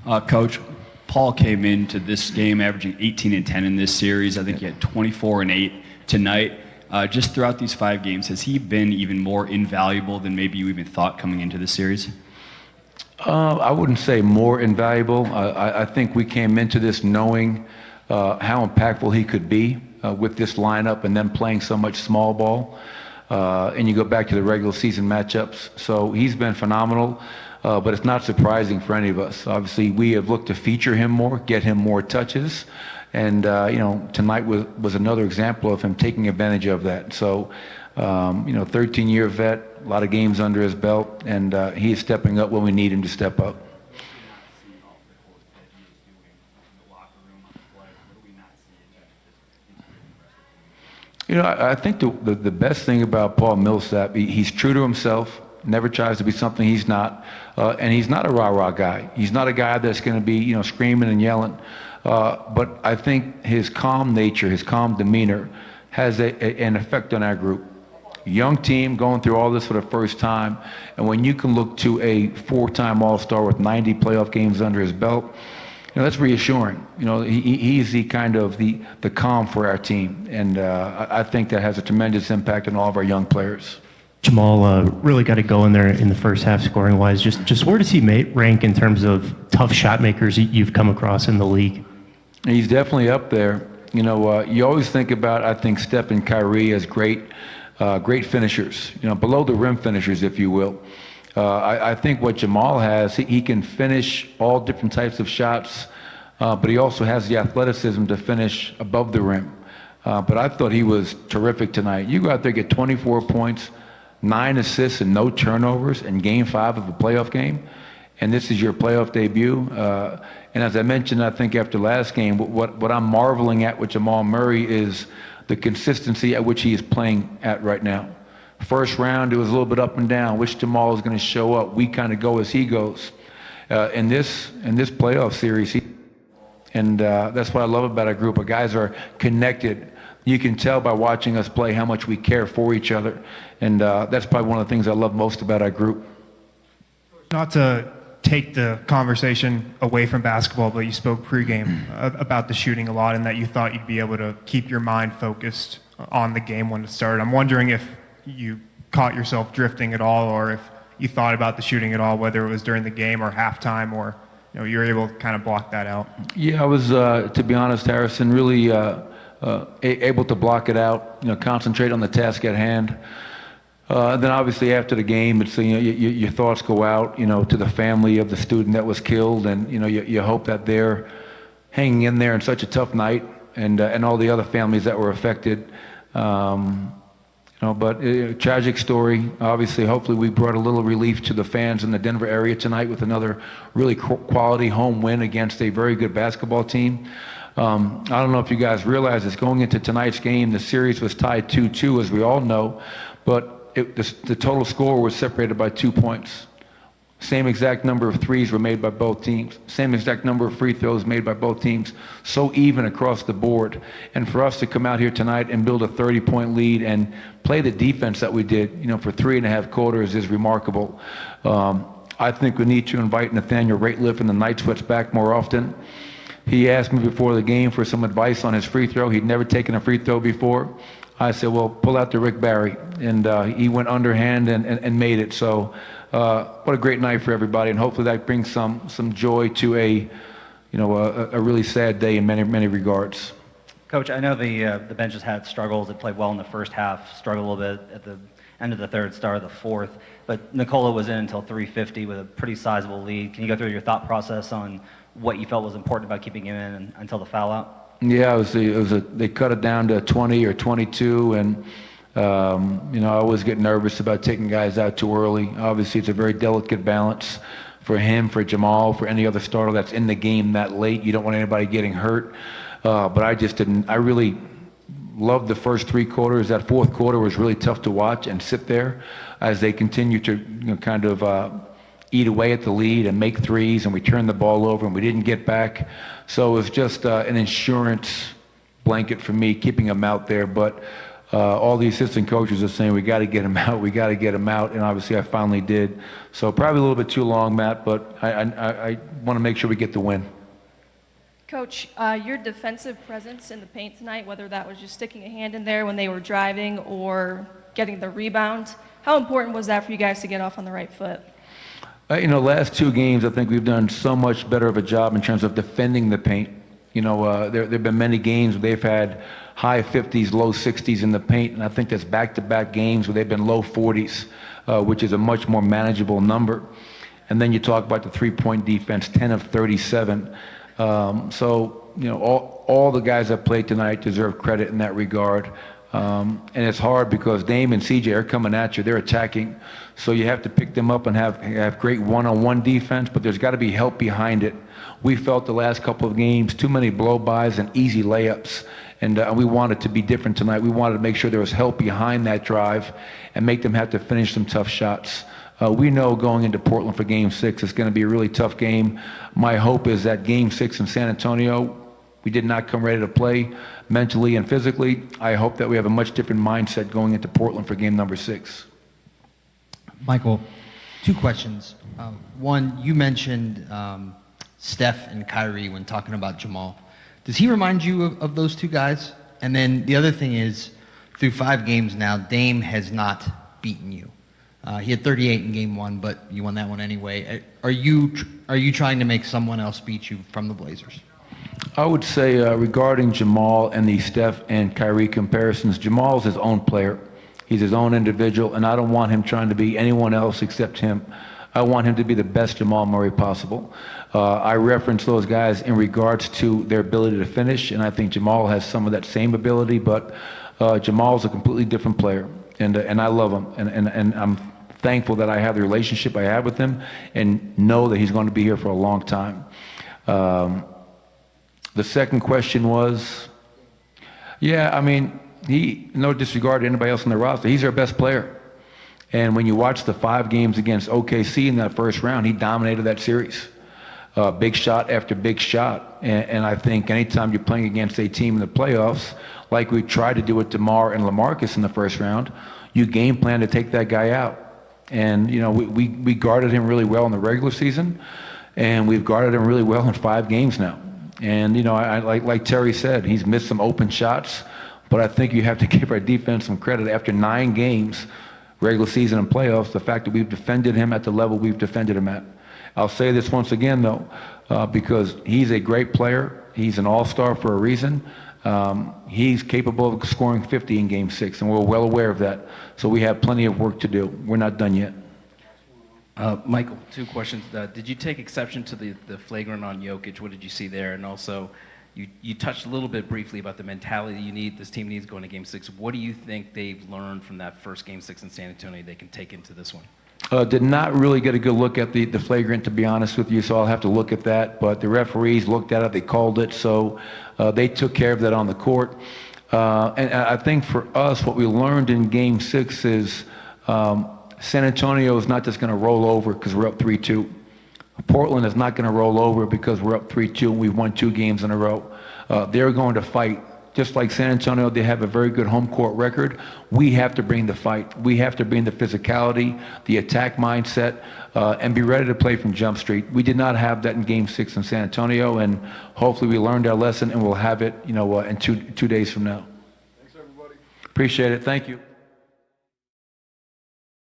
Coach, Paul came into this game averaging 18 and 10 in this series. I think he had 24 and 8 tonight. Just throughout these 5 games, has he been even more invaluable than maybe you even thought coming into this series? I wouldn't say more invaluable. I think we came into this knowing how impactful he could be with this lineup and then playing so much small ball. And you go back to the regular season matchups. So he's been phenomenal, but it's not surprising for any of us. Obviously, we have looked to feature him more, get him more touches. And, tonight was another example of him taking advantage of that. So, 13-year vet, a lot of games under his belt, and he is stepping up when we need him to step up. I think the best thing about Paul Millsap, he's true to himself, never tries to be something he's not, and he's not a rah-rah guy. He's not a guy that's going to be, screaming and yelling. But I think his calm nature, his calm demeanor has an effect on our group. Young team going through all this for the first time, and when you can look to a 4-time All-Star with 90 playoff games under his belt, that's reassuring. He's the kind of the calm for our team, and I think that has a tremendous impact on all of our young players. Jamal really got to go in there in the first half scoring-wise. Just where does he rank in terms of tough shot makers you've come across in the league? He's definitely up there. You always think about, I think, Steph and Kyrie as great finishers, below the rim finishers, if you will. I think what Jamal has, he can finish all different types of shots, but he also has the athleticism to finish above the rim. But I thought he was terrific tonight. You go out there, get 24 points, 9 assists and no turnovers in Game 5 of a playoff game, and this is your playoff debut. And as I mentioned, I think after last game, what I'm marveling at with Jamal Murray is the consistency at which he is playing at right now. First round, it was a little bit up and down. Which Jamal is going to show up? We kind of go as he goes. In this playoff series, that's what I love about our group. Our guys are connected. You can tell by watching us play how much we care for each other, and that's probably one of the things I love most about our group. Not to take the conversation away from basketball, but you spoke pregame about the shooting a lot, and that you thought you'd be able to keep your mind focused on the game when it started. I'm wondering if you caught yourself drifting at all, or if you thought about the shooting at all, whether it was during the game or halftime, or you were able to kind of block that out. Yeah, I was, to be honest, Harrison, really able to block it out. Concentrate on the task at hand. Then obviously after the game, it's your thoughts go out, to the family of the student that was killed, and you hope that they're hanging in there in such a tough night, and all the other families that were affected. But tragic story. Obviously, hopefully we brought a little relief to the fans in the Denver area tonight with another really quality home win against a very good basketball team. I don't know if you guys realize this, going into tonight's game, the series was tied 2-2, as we all know, but the total score was separated by 2 points. Same exact number of threes were made by both teams. Same exact number of free throws made by both teams. So even across the board. And for us to come out here tonight and build a 30-point lead and play the defense that we did, for 3.5 quarters is remarkable. I think we need to invite Nathaniel Rateliff and the Night Sweats back more often. He asked me before the game for some advice on his free throw. He'd never taken a free throw before. I said, well, pull out the Rick Barry. And he went underhand and made it. So what a great night for everybody. And hopefully that brings some joy to a really sad day in many regards. Coach, I know the bench has had struggles. It played well in the first half, struggled a little bit at the end of the third, start of the fourth. But Nikola was in until 3:50 with a pretty sizable lead. Can you go through your thought process on what you felt was important about keeping him in until the foul out? Yeah, they cut it down to 20 or 22, and I always get nervous about taking guys out too early. Obviously, it's a very delicate balance for him, for Jamal, for any other starter that's in the game that late. You don't want anybody getting hurt, but I just didn't. I really loved the first 3 quarters. That fourth quarter was really tough to watch and sit there as they continue to kind of eat away at the lead and make threes, and we turned the ball over and we didn't get back. So it was just an insurance blanket for me, keeping them out there. But all the assistant coaches are saying, we got to get him out, we got to get him out, and obviously I finally did. So probably a little bit too long, Matt, but I want to make sure we get the win. Coach, your defensive presence in the paint tonight, whether that was just sticking a hand in there when they were driving or getting the rebound, how important was that for you guys to get off on the right foot? Last two games, I think we've done so much better of a job in terms of defending the paint. There have been many games where they've had high 50s, low 60s in the paint, and I think that's back-to-back games where they've been low 40s, which is a much more manageable number. And then you talk about the three-point defense, 10 of 37. All the guys that played tonight deserve credit in that regard. And it's hard because Dame and CJ are coming at you. They're attacking. So you have to pick them up and have great one-on-one defense, but there's got to be help behind it. We felt the last couple of games, too many blow-bys and easy layups. And we wanted to be different tonight. We wanted to make sure there was help behind that drive and make them have to finish some tough shots. We know going into Portland for Game 6, it's going to be a really tough game. My hope is that Game 6 in San Antonio, we did not come ready to play mentally and physically. I hope that we have a much different mindset going into Portland for game number 6. Michael, two questions. One, you mentioned Steph and Kyrie when talking about Jamal. Does he remind you of those two guys? And then the other thing is, through 5 games now, Dame has not beaten you. He had 38 in game 1, but you won that one anyway. Are you trying to make someone else beat you from the Blazers? I would say regarding Jamal and the Steph and Kyrie comparisons, Jamal's his own player. He's his own individual, and I don't want him trying to be anyone else except him. I want him to be the best Jamal Murray possible. I reference those guys in regards to their ability to finish, and I think Jamal has some of that same ability, but Jamal's a completely different player, and I love him, and I'm thankful that I have the relationship I have with him and know that he's going to be here for a long time. The second question was, no disregard to anybody else on the roster, he's our best player. And when you watch the 5 games against OKC in that first round, he dominated that series. Big shot after big shot. And I think anytime you're playing against a team in the playoffs, like we tried to do with DeMar and LaMarcus in the first round, you game plan to take that guy out. And, we guarded him really well in the regular season, and we've guarded him really well in 5 games now. And, like Terry said, he's missed some open shots, but I think you have to give our defense some credit. After 9 games, regular season and playoffs, the fact that we've defended him at the level we've defended him at. I'll say this once again, though, because he's a great player. He's an all-star for a reason. He's capable of scoring 50 in Game 6, and we're well aware of that. So we have plenty of work to do. We're not done yet. Michael, 2 questions. Did you take exception to the flagrant on Jokic? What did you see there? And also, you touched a little bit briefly about the mentality this team needs going to Game 6. What do you think they've learned from that first Game 6 in San Antonio they can take into this one? Did not really get a good look at the flagrant, to be honest with you, so I'll have to look at that. But the referees looked at it, they called it, so they took care of that on the court. And I think for us, what we learned in Game 6 is San Antonio is not just going to roll over because we're up 3-2. Portland is not going to roll over because we're up 3-2 and we've won 2 games in a row. They're going to fight. Just like San Antonio, they have a very good home court record. We have to bring the fight. We have to bring the physicality, the attack mindset, and be ready to play from Jump Street. We did not have that in Game 6 in San Antonio, and hopefully we learned our lesson and we'll have it, in 2 days from now. Thanks, everybody. Appreciate it. Thank you.